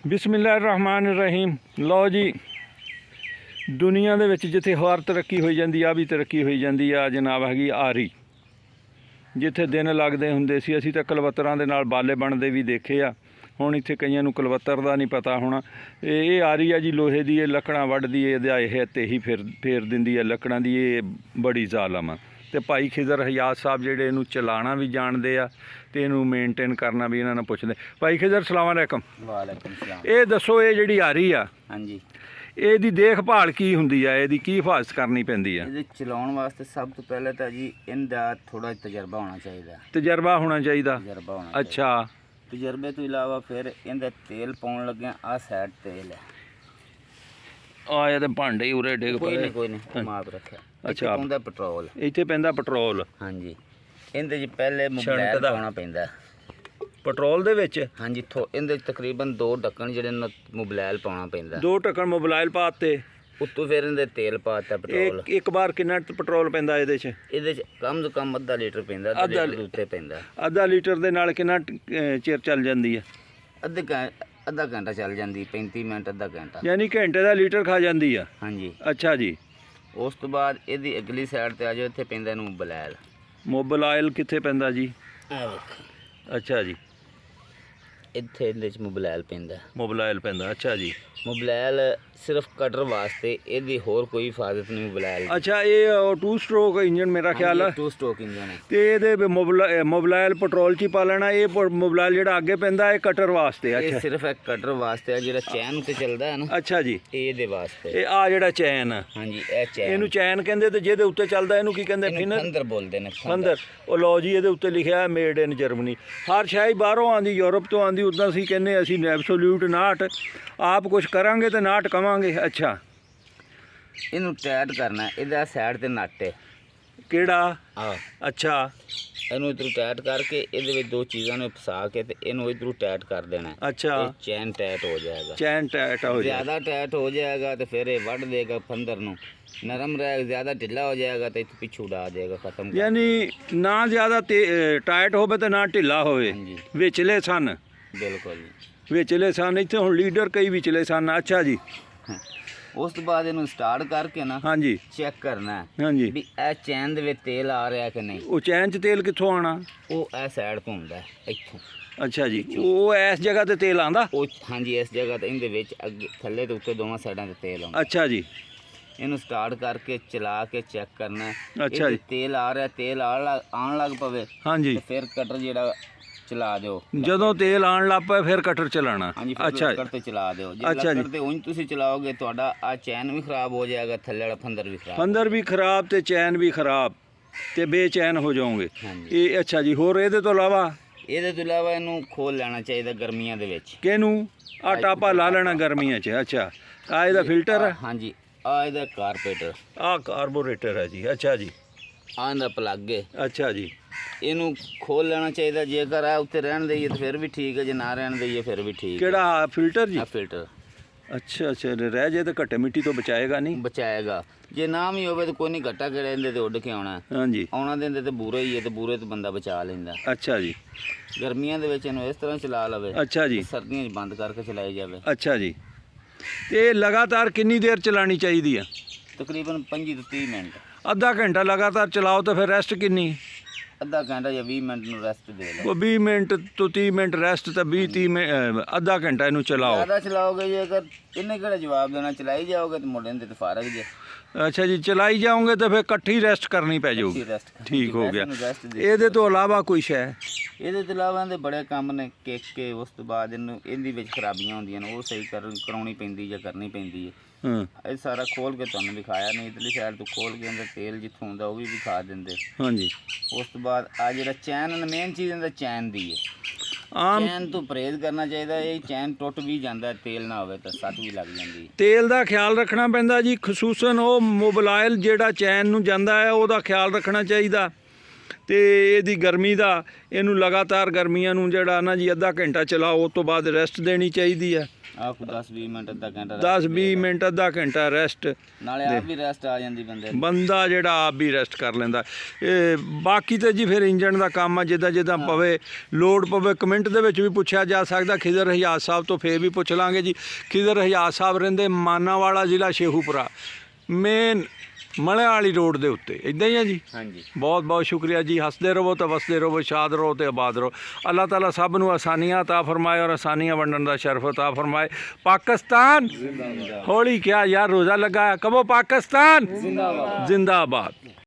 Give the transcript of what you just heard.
ਬਿਸਮਿਲ੍ਲਾਹਿਰਰਹਿਮਾਨਿਰਰਹੀਮ। ਲਓ ਜੀ, ਦੁਨੀਆ ਦੇ ਵਿੱਚ ਜਿੱਥੇ ਹਰ ਤਰੱਕੀ ਹੋਈ ਜਾਂਦੀ ਆ ਵੀ ਤਰੱਕੀ ਹੋਈ ਜਾਂਦੀ ਆ। ਜਨਾਬ ਹੈਗੀ ਆਰੀ, ਜਿੱਥੇ ਦਿਨ ਲੱਗਦੇ ਹੁੰਦੇ ਸੀ ਅਸੀਂ ਤਾਂ ਕਲਵੱਤਰਾਂ ਦੇ ਨਾਲ ਬਾਲੇ ਬਣਦੇ ਵੀ ਦੇਖੇ ਆ। ਹੁਣ ਇੱਥੇ ਕਈਆਂ ਨੂੰ ਕਲਵੱਤਰ ਦਾ ਨਹੀਂ ਪਤਾ ਹੋਣਾ। ਇਹ ਆਰੀ ਆ ਜੀ, ਲੋਹੇ ਦੀ। ਇਹ ਲੱਕੜਾਂ ਵੱਢਦੀ ਹੈ, ਇਹਦਾ ਇਹ ਤੇ ਹੀ ਫੇਰ ਦਿੰਦੀ ਹੈ ਲੱਕੜਾਂ ਦੀ। ਇਹ ਬੜੀ ਜ਼ਾਲਮ ਆ। ਤੇ ਭਾਈ ਖਿਜ਼ਰ ਹਯਾਤ ਸਾਹਿਬ ਜਿਹੜੇ ਇਹਨੂੰ ਚਲਾਉਣਾ ਵੀ ਜਾਣਦੇ ਆ ਤੇ ਇਹਨੂੰ ਮੇਨਟੇਨ ਕਰਨਾ ਵੀ ਇਹਨਾਂ ਨੂੰ ਪੁੱਛਦੇ। ਭਾਈ ਖਿਜ਼ਰ ਸਲਾਮ ਅਲੈਕਮ। ਵਾਲੇਕੁਮ ਸਲਾਮ। ਇਹ ਦੱਸੋ, ਇਹ ਜਿਹੜੀ ਆਰੀ ਆ, ਹਾਂਜੀ, ਇਹਦੀ ਦੇਖਭਾਲ ਕੀ ਹੁੰਦੀ ਆ? ਇਹਦੀ ਕੀ ਹਿਫਾਜ਼ਤ ਕਰਨੀ ਪੈਂਦੀ ਆ? ਇਹਦੇ ਚਲਾਉਣ ਵਾਸਤੇ ਸਭ ਤੋਂ ਪਹਿਲਾਂ ਤਾਂ ਜੀ ਇਹਦਾ ਥੋੜਾ ਤਜਰਬਾ ਹੋਣਾ ਚਾਹੀਦਾ। ਤਜਰਬਾ ਹੋਣਾ ਚਾਹੀਦਾ। ਤਜਰਬਾ ਹੋਣਾ ਅੱਛਾ। ਤਜਰਬੇ ਤੋਂ ਇਲਾਵਾ ਫਿਰ ਇਹਦਾ ਤੇਲ ਪਾਉਣ ਲੱਗਿਆ। ਆਹ ਸਾਈਡ ਤੇਲ ਹੈ। ਆ ਇਹਦੇ ਭਾਂਡੇ ਉਰੇ ਡਿੱਗ ਪਏ। ਕੋਈ ਨਹੀਂ ਮਾਪ ਰੱਖਿਆ। ਅੱਛਾ। ਪਾਉਂਦਾ ਪੈਟਰੋਲ। ਇੱਥੇ ਪੈਂਦਾ ਪੈਟਰੋਲ। ਹਾਂਜੀ, ਇਹਦੇ 'ਚ ਪਹਿਲੇ ਮੁਬਲੈਲ ਪਾਉਣਾ ਪੈਂਦਾ ਪੈਟਰੋਲ ਦੇ ਵਿੱਚ। ਹਾਂਜੀ, ਇਹਦੇ 'ਚ ਤਕਰੀਬਨ 2 ਢੱਕਣ ਜਿਹੜੇ ਮੁਬਲੈਲ ਪਾਉਣਾ ਪੈਂਦਾ। 2 ਢੱਕਣ ਮੁਬਲੈਲ ਪਾਤੇ, ਉੱਤੋਂ ਫਿਰ ਇਹਦੇ ਤੇਲ ਪਾਤਾ ਪੈਟਰੋਲ। ਇੱਕ ਵਾਰ ਕਿੰਨਾ ਪੈਟਰੋਲ ਪੈਂਦਾ ਇਹਦੇ 'ਚ? ਇਹਦੇ 'ਚ ਕਮ ਤੋਂ ਕਮ ਅੱਧਾ ਲੀਟਰ ਪੈਂਦਾ। ਅੱਧਾ ਲੀਟਰ ਉੱਤੇ ਪੈਂਦਾ। ਅੱਧਾ ਲੀਟਰ ਦੇ ਨਾਲ ਕਿੰਨਾ ਚਿਰ ਚੱਲ ਜਾਂਦੀ ਆ? ਅੱਧਾ ਘੰਟਾ ਚੱਲ ਜਾਂਦੀ। 35 ਮਿੰਟ, ਅੱਧਾ ਘੰਟਾ। ਯਾਨੀ ਘੰਟੇ ਦਾ ਲੀਟਰ ਖਾ ਜਾਂਦੀ ਆ। ਹਾਂਜੀ। ਅੱਛਾ ਜੀ। ਉਸ ਤੋਂ ਬਾਅਦ ਇਹਦੀ ਅਗਲੀ ਸਾਈਡ ਤੇ ਆ ਜਾਓ। ਇੱਥੇ ਪੈਂਦਾ ਇਹਨੂੰ ਮੁਬਲੈਲ। ਮੁਬਲੈਲ ਕਿੱਥੇ ਪੈਂਦਾ ਜੀ? ਆ ਵੇਖ, ਅੱਛਾ ਜੀ, ਇੱਥੇ ਇਹਦੇ 'ਚ ਮੁਬਲੈਲ ਪੈਂਦਾ। ਮੁਬਲੈਲ ਪੈਂਦਾ। ਅੱਛਾ ਜੀ। ਮੁਬਲੈਲ ਸਿਰਫ ਕਟਰ ਵਾਸਤੇ, ਇਹਦੀ ਹੋਰ ਕੋਈ ਹਿਫਾਜ਼ਤ ਨਹੀਂ ਮੁਬਲੈਲ ਦੀ। ਅੱਛਾ, ਇਹ 2 ਸਟ੍ਰੋਕ ਇੰਜਨ ਮੇਰਾ ਖਿਆਲ ਆ। 2 ਸਟ੍ਰੋਕ ਇੰਜਨ ਹੈ। ਤੇ ਇਹਦੇ ਮੁਬਲੈਲ ਪੈਟਰੋਲ 'ਚ ਹੀ ਪਾ ਲੈਣਾ। ਇਹ ਮੁਬਲੈਲ ਜਿਹੜਾ ਅੱਗੇ ਪੈਂਦਾ ਇਹ ਕਟਰ ਵਾਸਤੇ। ਇਹ ਅੱਛਾ, ਸਿਰਫ ਇੱਕ ਕਟਰ ਵਾਸਤੇ ਆ। ਜਿਹੜਾ ਚੈਨ ਉੱਤੇ ਚੱਲਦਾ ਹੈ ਨਾ, ਅੱਛਾ ਜੀ, ਇਹ ਇਹਦੇ ਵਾਸਤੇ। ਇਹ ਆ ਜਿਹੜਾ ਚੈਨ ਆ, ਹਾਂਜੀ, ਇਹ ਚੈਨ। ਇਹਨੂੰ ਚੈਨ ਕਹਿੰਦੇ। ਤੇ ਜਿਹਦੇ ਉੱਤੇ ਚੱਲਦਾ ਇਹਨੂੰ ਕੀ ਕਹਿੰਦੇ? ਫੰਦਰ ਬੋਲਦੇ ਨੇ। ਫੰਦਰ। ਉਹ ਲਓ ਜੀ, ਇਹਦੇ ਉੱਤੇ ਲਿਖਿਆ ਮੇਡ ਇਨ ਜਰਮਨੀ। ਹਰ ਸ਼ਾਇ ਬਾਹਰੋਂ ਆਂਦੀ, ਯੂਰਪ ਤੋਂ ਆਂਦੀ। ਉੱਦਾਂ ਅਸੀਂ ਕਹਿੰਦੇ ਅਸੀਂ ਐਬਸੋਲੂਟ ਨਾਟ, ਆਪ ਕੁਝ ਕਰਾਂਗੇ ਤੇ ਨਾਟ ਕਵਾਂਗੇ। ਅੱਛਾ, ਇਹਨੂੰ ਟਾਈਟ ਕਰਨਾ। ਇਹਦਾ ਸਾਈਡ ਤੇ ਨੱਟ ਹੈ। ਕਿਹੜਾ? ਆ, ਅੱਛਾ। ਇਹਨੂੰ ਇਧਰੋਂ ਟਾਈਟ ਕਰਕੇ ਇਹਦੇ ਵਿੱਚ 2 ਚੀਜ਼ਾਂ ਨੂੰ ਫਸਾ ਕੇ ਤੇ ਇਹਨੂੰ ਇਧਰੋਂ ਟਾਈਟ ਕਰ ਦੇਣਾ। ਅੱਛਾ, ਇਹ ਚੈਨ ਟਾਈਟ ਹੋ ਜਾਏਗਾ। ਚੈਨ ਟਾਈਟ ਹੋ ਜਾਏ। ਜ਼ਿਆਦਾ ਟਾਈਟ ਹੋ ਜਾਏਗਾ ਤੇ ਫਿਰ ਇਹ ਵੱਢ ਦੇਗਾ ਫੰਦਰ ਨੂੰ। ਨਰਮ ਰਹੇਗਾ। ਜ਼ਿਆਦਾ ਢਿੱਲਾ ਹੋ ਜਾਏਗਾ ਤੇ ਪਿੱਛੂ ਉਡਾ ਦੇਗਾ, ਖਤਮ ਕਰ। ਯਾਨੀ ਨਾ ਜ਼ਿਆਦਾ ਟਾਈਟ ਹੋਵੇ ਤੇ ਨਾ ਢਿੱਲਾ ਹੋਵੇ। ਹਾਂਜੀ, ਵਿਚਲੇ ਸਨ। ਬਿਲਕੁਲ ਜੀ, ਵਿਚਲੇ ਸਨ। ਇੱਥੇ ਹੁਣ ਲੀਡਰ ਕਈ ਵਿਚਲੇ ਸਨ। ਅੱਛਾ ਜੀ। ਉਸ ਤੋਂ ਬਾਅਦ ਇਹਨੂੰ ਸਟਾਰਟ ਕਰਕੇ ਨਾ ਹਾਂਜੀ, ਚੈੱਕ ਕਰਨਾ ਹਾਂਜੀ। ਵੀ ਇਹ ਚੈਨ ਦੇ ਵਿੱਚ ਤੇਲ ਆ ਰਿਹਾ ਕਿ ਨਹੀਂ। ਉਹ ਚੈਨ 'ਚ ਤੇਲ ਕਿੱਥੋਂ ਆਉਣਾ? ਉਹ ਇਹ ਸਾਈਡ ਤੋਂ ਹੁੰਦਾ ਇੱਥੋਂ। ਅੱਛਾ ਜੀ। ਉਹ ਇਸ ਜਗ੍ਹਾ ਤੇ ਤੇਲ ਆਂਦਾ? ਉਹ ਹਾਂਜੀ, ਇਸ ਜਗ੍ਹਾ ਤੇ ਇਹਦੇ ਵਿੱਚ ਅੱਗੇ ਥੱਲੇ ਤੇ ਉੱਤੇ ਦੋਵਾਂ ਸਾਈਡਾਂ ਤੇ ਤੇਲ ਆਉਂਦਾ। ਅੱਛਾ ਜੀ। ਇਹਨੂੰ ਸਟਾਰਟ ਕਰਕੇ ਚਲਾ ਕੇ ਚੈੱਕ ਕਰਨਾ। ਅੱਛਾ ਜੀ। ਤੇਲ ਆ ਰਿਹਾ, ਤੇਲ ਆਉਣ ਲੱਗ ਪਵੇ ਹਾਂਜੀ। ਤੇ ਫਿਰ ਕਟਰ ਜਿਹੜਾ ਚਲਾ ਦਿਓ। ਜਦੋਂ ਤੇਲ ਆਉਣ ਲੱਗ ਪਏ ਫਿਰ ਕਟਰ ਚਲਾਣਾ। ਹਾਂਜੀ, ਅੱਛਾ ਲੱਕੜ ਤੇ ਚਲਾ ਦਿਓ। ਜੇ ਅੱਛਾ ਜੀ। ਲੱਕੜ ਤੇ ਉਂਝ ਤੁਸੀਂ ਚਲਾਓਗੇ ਤੁਹਾਡਾ ਆ ਚੈਨ ਵੀ ਖਰਾਬ ਹੋ ਜਾਏਗਾ, ਥੱਲੇ ਵਾਲਾ ਫੰਦਰ ਵੀ ਖਰਾਬ। ਫੰਦਰ ਵੀ ਖਰਾਬ ਤੇ ਚੈਨ ਵੀ ਖਰਾਬ ਤੇ ਬੇਚੈਨ ਹੋ ਜਾਓਗੇ। ਹਾਂਜੀ। ਇਹ ਅੱਛਾ ਜੀ। ਹੋਰ ਇਹਦੇ ਤੋਂ ਇਲਾਵਾ? ਇਹਦੇ ਤੋਂ ਇਲਾਵਾ ਇਹਨੂੰ ਖੋਲ ਲੈਣਾ ਚਾਹੀਦਾ ਗਰਮੀਆਂ ਦੇ ਵਿੱਚ। ਕਿਹਨੂੰ? ਆ ਟਾਪਾ ਲਾ ਲੈਣਾ ਗਰਮੀਆਂ 'ਚ। ਅੱਛਾ, ਆ ਇਹਦਾ ਫਿਲਟਰ ਹੈ। ਹਾਂਜੀ, ਆ ਇਹਦਾ ਕਾਰਪੇਟਰ। ਆ ਕਾਰਬੋਰੇਟਰ ਹੈ ਜੀ। ਅੱਛਾ ਜੀ। ਆਹ ਦਾ ਪਲੱਗ ਹੈ। ਅੱਛਾ ਜੀ। ਇਹਨੂੰ ਖੋਲ ਲੈਣਾ ਚਾਹੀਦਾ। ਜੇਕਰ ਆ ਉੱਤੇ ਰਹਿਣ ਦੇਈਏ ਤਾਂ ਫਿਰ ਵੀ ਠੀਕ ਹੈ, ਜੇ ਨਾ ਰਹਿਣ ਦੇਈਏ ਫਿਰ ਵੀ ਠੀਕ ਹੈ। ਕਿਹੜਾ ਫਿਲਟਰ ਜੀ? ਆ ਫਿਲਟਰ। ਅੱਛਾ ਅੱਛਾ। ਰਹਿ ਜੇ ਤਾਂ ਘੱਟੇ ਮਿੱਟੀ ਤੋਂ ਬਚਾਏਗਾ ਨਹੀਂ? ਬਚਾਏਗਾ। ਜੇ ਨਾ ਵੀ ਹੋਵੇ ਤਾਂ ਕੋਈ ਨਹੀਂ, ਘੱਟਾ ਕਿਹੜੇ ਇਹਦੇ ਤੇ ਉੱਡ ਕੇ ਆਉਣਾ। ਹਾਂਜੀ। ਆਉਣਾ ਦੇ ਇਹਦੇ ਤੇ ਬੂਰਾ ਹੀ ਹੈ ਤੇ ਬੂਰੇ ਤੋਂ ਬੰਦਾ ਬਚਾ ਲੈਂਦਾ। ਅੱਛਾ ਜੀ। ਗਰਮੀਆਂ ਦੇ ਵਿੱਚ ਇਹਨੂੰ ਇਸ ਤਰ੍ਹਾਂ ਚਲਾ ਲਵੇ। ਅੱਛਾ ਜੀ। ਸਰਦੀਆਂ 'ਚ ਬੰਦ ਕਰਕੇ ਚਲਾਈ ਜਾਵੇ। ਅੱਛਾ ਜੀ। ਤੇ ਲਗਾਤਾਰ ਕਿੰਨੀ ਦੇਰ ਚਲਾਉਣੀ ਚਾਹੀਦੀ ਆ? ਤਕਰੀਬਨ 25 ਤੋਂ 30 ਮਿੰਟ। ਅੱਧਾ ਘੰਟਾ ਲਗਾਤਾਰ ਚਲਾਓ ਤਾਂ ਫਿਰ ਰੈਸਟ ਕਿੰਨੀ? ਅੱਧਾ ਘੰਟਾ ਜਾਂ 20 ਮਿੰਟ ਨੂੰ ਰੈਸਟ ਦੇ ਲਓ। ਉਹ 20 ਮਿੰਟ ਤੋਂ 30 ਮਿੰਟ ਰੈਸਟ ਤਾਂ 20-30 ਮਿੰਟ, ਅੱਧਾ ਘੰਟਾ ਇਹਨੂੰ ਚਲਾਓ। ਜ਼ਿਆਦਾ ਚਲਾਓਗੇ ਜੇਕਰ ਇਹਨੇ ਕਿਹੜਾ ਜਵਾਬ ਦੇਣਾ, ਚਲਾਈ ਜਾਓਗੇ ਤਾਂ ਮੁੰਡੇ ਦੇ ਤੇ ਫਾਰਗ ਜੇ। ਅੱਛਾ ਜੀ। ਚਲਾਈ ਜਾਓਗੇ ਤਾਂ ਫਿਰ ਇਕੱਠੀ ਰੈਸਟ ਕਰਨੀ ਪੈ ਜਾਊਗੀ। ਠੀਕ ਹੋ ਗਿਆ। ਇਹਦੇ ਤੋਂ ਇਲਾਵਾ ਕੋਈ ਸ਼ੈ? ਇਹਦੇ ਤੋਂ ਇਲਾਵਾ ਇਹਦੇ ਬੜੇ ਕੰਮ ਨੇ। ਕੇ ਉਸ ਤੋਂ ਬਾਅਦ ਇਹਦੀ ਵਿੱਚ ਖਰਾਬੀਆਂ ਹੁੰਦੀਆਂ ਨੇ, ਉਹ ਸਹੀ ਕਰਾਉਣੀ ਪੈਂਦੀ ਜਾਂ ਕਰਨੀ ਪੈਂਦੀ ਹੈ। ਇਹ ਸਾਰਾ ਖੋਲ ਕੇ ਤੁਹਾਨੂੰ ਦਿਖਾਇਆ ਨਹੀਂ। ਇਧਰਲੀ ਸਾਈਡ ਤੋਂ ਖੋਲ ਕੇ ਅੰਦਰ ਤੇਲ ਜਿੱਥੋਂ ਹੁੰਦਾ ਉਹ ਵੀ ਵਿਖਾ ਦਿੰਦੇ। ਹਾਂਜੀ। ਉਸ ਤੋਂ ਬਾਅਦ ਆ ਜਿਹੜਾ ਚੈਨ, ਮੇਨ ਚੀਜ਼ ਇਹਦਾ ਚੈਨ ਦੀ ਹੈ। ਚੈਨ ਤੋਂ ਪਰਹੇਜ਼ ਕਰਨਾ ਚਾਹੀਦਾ। ਇਹ ਚੈਨ ਟੁੱਟ ਵੀ ਜਾਂਦਾ, ਤੇਲ ਨਾ ਹੋਵੇ ਤਾਂ ਸੱਟ ਵੀ ਲੱਗ ਜਾਂਦੀ। ਤੇਲ ਦਾ ਖਿਆਲ ਰੱਖਣਾ ਪੈਂਦਾ ਜੀ। ਖਸੂਸਨ ਉਹ ਮੁਬਲੈਲ ਜਿਹੜਾ ਚੈਨ ਨੂੰ ਜਾਂਦਾ ਹੈ ਉਹਦਾ ਖਿਆਲ ਰੱਖਣਾ ਚਾਹੀਦਾ। ਤੇ ਇਹਦੀ ਗਰਮੀ ਦਾ ਇਹਨੂੰ ਲਗਾਤਾਰ ਗਰਮੀਆਂ ਨੂੰ ਜਿਹੜਾ ਨਾ ਜੀ ਅੱਧਾ ਘੰਟਾ ਚਲਾਓ, ਉਸ ਤੋਂ ਬਾਅਦ ਰੈਸਟ ਦੇਣੀ ਚਾਹੀਦੀ ਹੈ। ਆਪ 10-20 ਮਿੰਟ ਅੱਧਾ ਘੰਟਾ 10-20 ਮਿੰਟ ਅੱਧਾ ਘੰਟਾ ਰੈਸਟ, ਨਾਲੇ ਆਪ ਵੀ ਰੈਸਟ ਆ ਜਾਂਦੀ ਬੰਦੇ ਨੂੰ। ਬੰਦਾ ਜਿਹੜਾ ਆਪ ਵੀ ਰੈਸਟ ਕਰ ਲੈਂਦਾ। ਇਹ ਬਾਕੀ ਤੇ ਜੀ ਫਿਰ ਇੰਜਣ ਦਾ ਕੰਮ ਆ, ਜਿੱਦਾਂ ਜਿੱਦਾਂ ਪਵੇ ਲੋਡ ਪਵੇ। ਕਮੈਂਟ ਦੇ ਵਿੱਚ ਵੀ ਪੁੱਛਿਆ ਜਾ ਸਕਦਾ। ਖਿਜ਼ਰ ਹਯਾਤ ਸਾਹਿਬ ਤੋਂ ਫੇਰ ਵੀ ਪੁੱਛ ਲਾਂਗੇ ਜੀ। ਖਿਜ਼ਰ ਹਯਾਤ ਸਾਹਿਬ ਰਹਿੰਦੇ ਮਾਨਾਵਾਲਾ, ਜ਼ਿਲ੍ਹਾ ਸ਼ੇਖੂਪੁਰਾ, ਮੇਨ ਮਲਿਆਂ ਵਾਲੀ ਰੋਡ ਦੇ ਉੱਤੇ। ਇੱਦਾਂ ਹੀ ਆ ਜੀ। ਹਾਂਜੀ, ਬਹੁਤ ਬਹੁਤ ਸ਼ੁਕਰੀਆ ਜੀ। ਹੱਸਦੇ ਰਹੋ ਤੇ ਵਸਦੇ ਰਹੋ, ਸ਼ਾਦ ਰਹੋ ਤੇ ਆਬਾਦ ਰਹੋ। ਅੱਲਾਹ ਤਾਲਾ ਸਭ ਨੂੰ ਆਸਾਨੀਆਂ ਅਤਾ ਫਰਮਾਏ ਔਰ ਆਸਾਨੀਆਂ ਵੰਡਣ ਦਾ ਸ਼ਰਫ ਅਤਾ ਫਰਮਾਏ। ਪਾਕਿਸਤਾਨ ਹੌਲੀ ਕਿਹਾ ਯਾਰ, ਰੋਜ਼ਾ ਲੱਗਾ, ਕਹੋ ਪਾਕਿਸਤਾਨ ਜ਼ਿੰਦਾਬਾਦ।